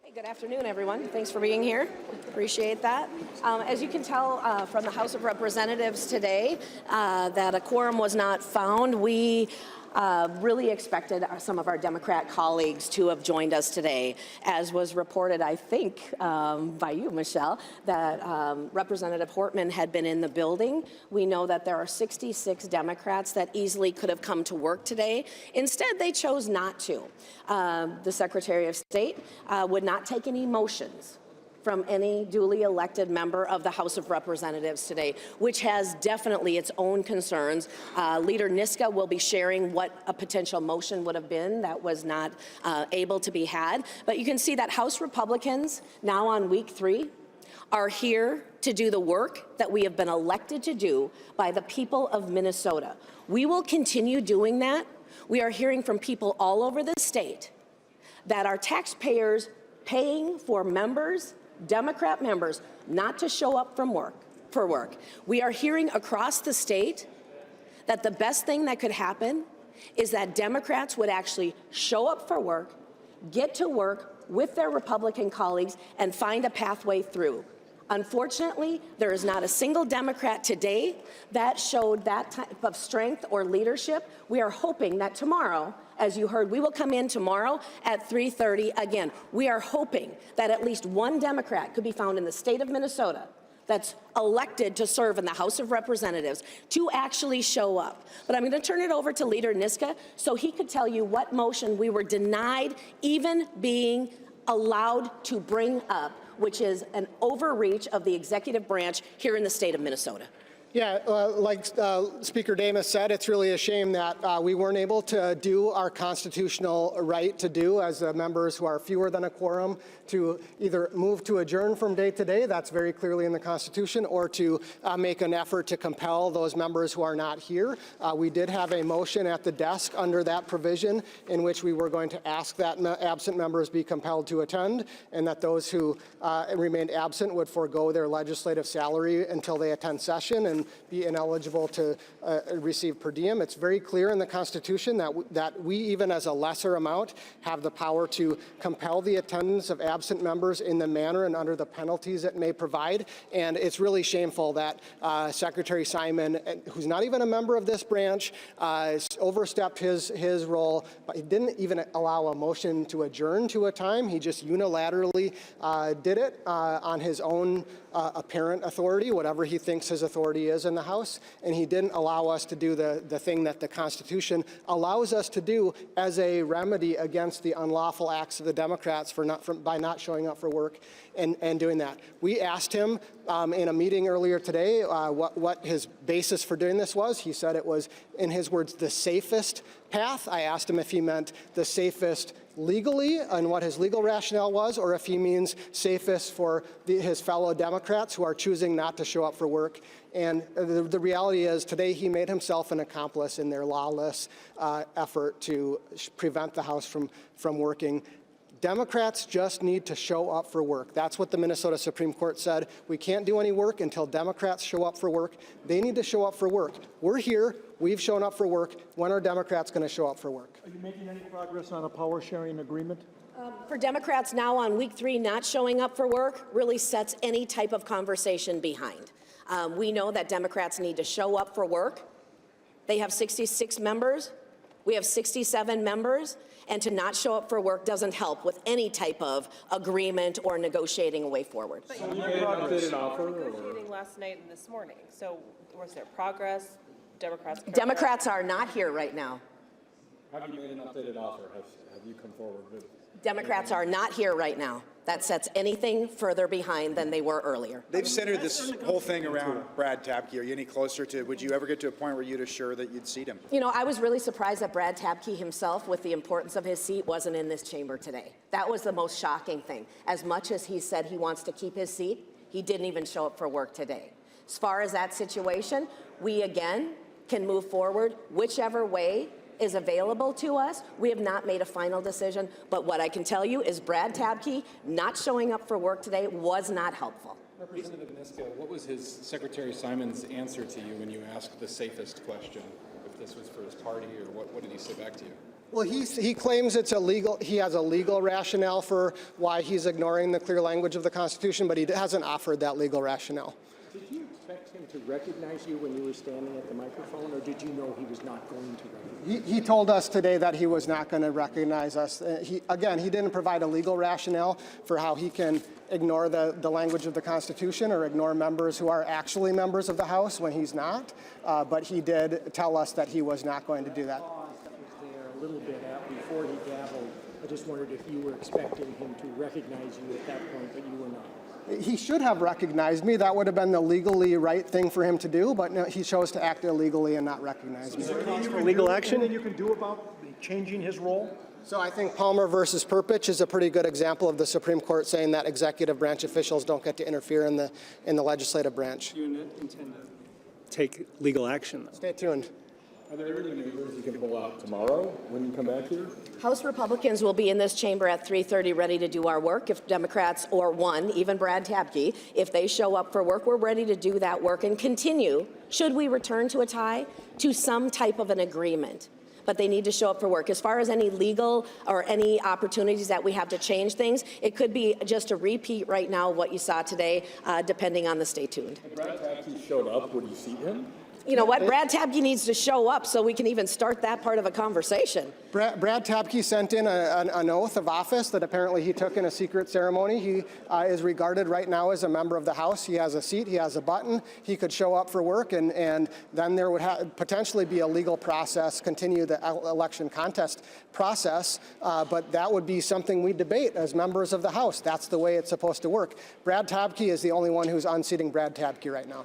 Hey, good afternoon, everyone. Thanks for being here. Appreciate that. As you can tell from the House of Representatives today, that a quorum was not found. We really expected some of our Democrat colleagues to have joined us today, as was reported, I think, by you, Michelle, that Representative Hortman had been in the building. We know that there are 66 Democrats that easily could have come to work today. Instead, they chose not to. The Secretary of State would not take any motions from any duly elected member of the House of Representatives today, which has definitely its own concerns. Leader Niska will be sharing what a potential motion would have been that was not able to be had. But you can see that House Republicans, now on week 3, are here to do the work that we have been elected to do by the people of Minnesota. We will continue doing that. We are hearing from people all over the state that our taxpayers paying for members, Democrat members, not to show up for work. We are hearing across the state that the best thing that could happen is that Democrats would actually show up for work, get to work with their Republican colleagues, and find a pathway through. Unfortunately, there is not a single Democrat today that showed that type of strength or leadership. We are hoping that tomorrow, as you heard, we will come in tomorrow at 3:30 again. We are hoping that at least one Democrat could be found in the state of Minnesota that's elected to serve in the House of Representatives to actually show up. But I'm going to turn it over to Leader Niska so he could tell you what motion we were denied even being allowed to bring up, which is an overreach of the executive branch here in the state of Minnesota. Yeah, like Speaker Damas said, it's really a shame that we weren't able to do our constitutional right to do as members who are fewer than a quorum to either move to adjourn from day to day, that's very clearly in the Constitution, or to make an effort to compel those members who are not here. We did have a motion at the desk under that provision in which we were going to ask that absent members be compelled to attend, and that those who remained absent would forego their legislative salary until they attend session and be ineligible to receive per diem. It's very clear in the Constitution that we, even as a lesser amount, have the power to compel the attendance of absent members in the manner and under the penalties it may provide. And it's really shameful that Secretary Simon, who's not even a member of this branch, overstepped his role. But he didn't even allow a motion to adjourn to a time. He just unilaterally did it on his own apparent authority, whatever he thinks his authority is in the House, and he didn't allow us to do the thing that the Constitution allows us to do as a remedy against the unlawful acts of the Democrats by not showing up for work and doing that. We asked him in a meeting earlier today what his basis for doing this was. He said it was, in his words, the safest path. I asked him if he meant the safest legally and what his legal rationale was, or if he means safest for his fellow Democrats who are choosing not to show up for work. And the reality is today he made himself an accomplice in their lawless effort to prevent the House from working. Democrats just need to show up for work. That's what the Minnesota Supreme Court said. We can't do any work until Democrats show up for work. They need to show up for work. We're here. We've shown up for work. When are Democrats going to show up for work? Are you making any progress on a power sharing agreement? For Democrats now on week 3 not showing up for work really sets any type of conversation behind. We know that Democrats need to show up for work. They have 66 members. We have 67 members. And to not show up for work doesn't help with any type of agreement or negotiating a way forward. But you were negotiating last night and this morning. So was there progress? Democrats are not here right now. Have you made an updated offer? Have you come forward with it? Democrats are not here right now. That sets anything further behind than they were earlier. They've centered this whole thing around Brad Tabke. Are you any closer to, would you ever get to a point where you'd assure that you'd seat him? You know, I was really surprised that Brad Tabke himself, with the importance of his seat, wasn't in this chamber today. That was the most shocking thing. As much as he said he wants to keep his seat, he didn't even show up for work today. As far as that situation, we again can move forward whichever way is available to us. We have not made a final decision, but what I can tell you is Brad Tabke not showing up for work today was not helpful. Representative Niska, what was Secretary Simon's answer to you when you asked the safest question? If this was for his party, or what did he say back to you? Well, he claims it's illegal. He has a legal rationale for why he's ignoring the clear language of the Constitution, but he hasn't offered that legal rationale. Did you expect him to recognize you when you were standing at the microphone, or did you know he was not going to recognize you? He told us today that he was not going to recognize us. He didn't provide a legal rationale for how he can ignore the language of the Constitution or ignore members who are actually members of the House when he's not. But he did tell us that he was not going to do that. That was there a little bit before he gavelled. I just wondered if you were expecting him to recognize you at that point, but you were not. He should have recognized me. That would have been the legally right thing for him to do, but no, he chose to act illegally and not recognize me. Legal action? Anything you can do about changing his role? So I think Palmer versus Perpich is a pretty good example of the Supreme Court saying that executive branch officials don't get to interfere in the legislative branch. Do you intend to take legal action, though? Stay tuned. Are there any maneuvers you can pull out tomorrow when you come back here? House Republicans will be in this chamber at 3:30 ready to do our work. If Democrats or one, even Brad Tabke, if they show up for work, we're ready to do that work and continue, should we return to a tie, to some type of an agreement. But they need to show up for work. As far as any legal or any opportunities that we have to change things, it could be just a repeat right now of what you saw today, depending on the stay tuned. If Brad Tabke showed up, would you seat him? You know what? Brad Tabke needs to show up so we can even start that part of a conversation. Brad Tabke sent in an oath of office that apparently he took in a secret ceremony. He is regarded right now as a member of the House. He has a seat. He has a button. He could show up for work, and then there would potentially be a legal process, continue the election contest process, but that would be something we debate as members of the House. That's the way it's supposed to work. Brad Tabke is the only one who's unseating Brad Tabke right now.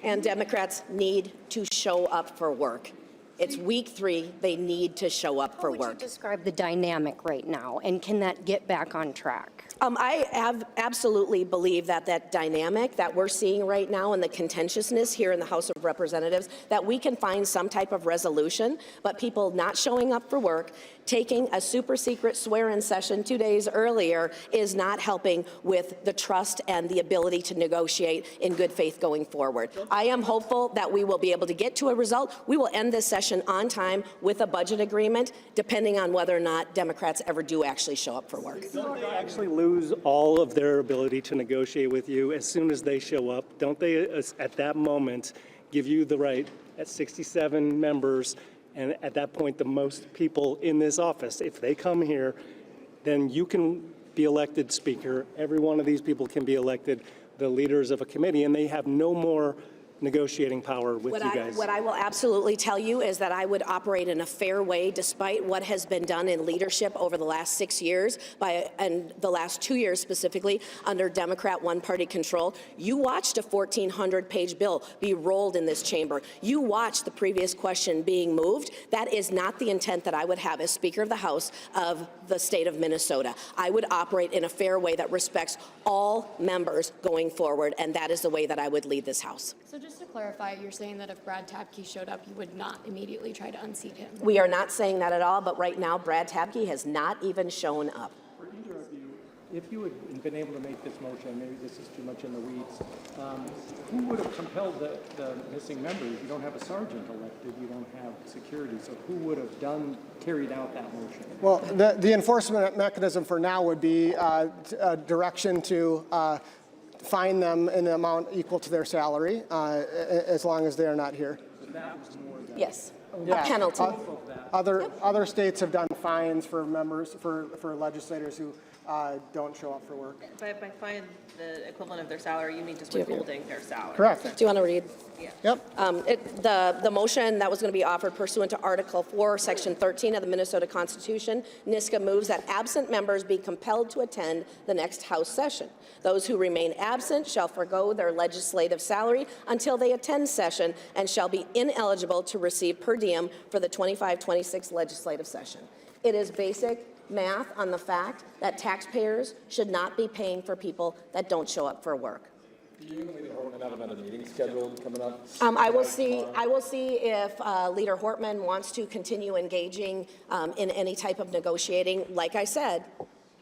And Democrats need to show up for work. It's week 3. They need to show up for How would work. you describe the dynamic right now, and can that get back on track? I have absolutely believe that dynamic that we're seeing right now and the contentiousness here in the House of Representatives, that we can find some type of resolution, but people not showing up for work, taking a super secret swear-in session 2 days earlier is not helping with the trust and the ability to negotiate in good faith going forward. I am hopeful that we will be able to get to a result. We will end this session on time with a budget agreement, depending on whether or not Democrats ever do actually show up for work. Don't they actually lose all of their ability to negotiate with you as soon as they show up? Don't they, at that moment, give you the right, at 67 members, and at that point, the most people in this office, if they come here, then you can be elected speaker. Every one of these people can be elected the leaders of a committee, and they have no more negotiating power with you guys. What I will absolutely tell you is that I would operate in a fair way despite what has been done in leadership over the last 6 years and the last 2 years specifically under Democrat one-party control. You watched a 1,400-page bill be rolled in this chamber. You watched the previous question being moved. That is not the intent that I would have as Speaker of the House of the state of Minnesota. I would operate in a fair way that respects all members going forward, and that is the way that I would lead this House. So just to clarify, you're saying that if Brad Tabke showed up, you would not immediately try to unseat him? We are not saying that at all, but right now, Brad Tabke has not even shown up. For either of you, if you had been able to make this motion, maybe this is too much in the weeds, who would have compelled the missing members? You don't have a sergeant elected, you don't have security, so who would have carried out that motion? Well, the enforcement mechanism for now would be a direction to fine them in an amount equal to their salary, as long as they are not here. Yes, Yeah. a penalty. Other states have done fines for members, for legislators who don't show up for work. By fine, the equivalent of their salary, you mean just withholding their salary. Correct. Do you want to read? Yep. The motion that was going to be offered pursuant to Article 4, Section 13 of the Minnesota Constitution, NISCA moves that absent members be compelled to attend the next House session. Those who remain absent shall forgo their legislative salary until they attend session and shall be ineligible to receive per diem for the 25-26 legislative session. It is basic math on the fact that taxpayers should not be paying for people that don't show up for work. Do you and Leader Hortman have another meeting scheduled coming up? I will see if Leader Hortman wants to continue engaging in any type of negotiating. Like I said,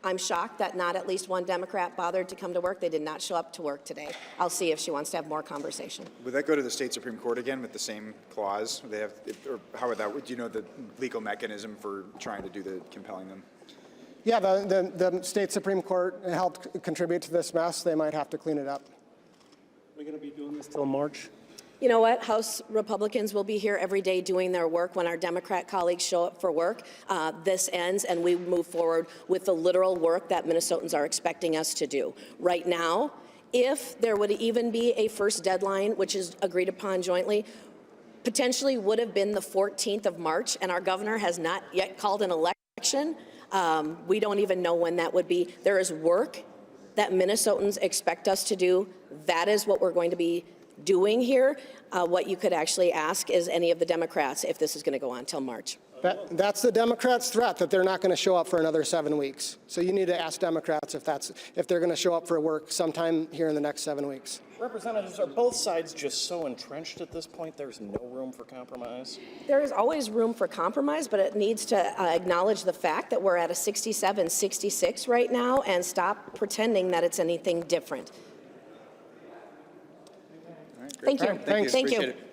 I'm shocked that not at least one Democrat bothered to come to work. They did not show up to work today. I'll see if she wants to have more conversation. Would that go to the state Supreme Court again with the same clause? They have, or how would that, do you know the legal mechanism for trying to do the compelling them? Yeah, the state Supreme Court helped contribute to this mess. They might have to clean it up. We're going to be doing this till March? You know what? House Republicans will be here every day doing their work. When our Democrat colleagues show up for work, this ends and we move forward with the literal work that Minnesotans are expecting us to do. Right now, if there would even be a first deadline, which is agreed upon jointly, potentially would have been the 14th of March, and our governor has not yet called an election. We don't even know when that would be. There is work that Minnesotans expect us to do. That is what we're going to be doing here. What you could actually ask is any of the Democrats if this is going to go on till March. That's the Democrats' threat, that they're not going to show up for another 7 weeks. So you need to ask Democrats if they're going to show up for work sometime here in the next 7 weeks. Representatives, are both sides just so entrenched at this point there's no room for compromise? There is always room for compromise, but it needs to acknowledge the fact that we're at a 67-66 right now and stop pretending that it's anything different. All right, great. Thank you. Thank you. Thank you. Appreciate it.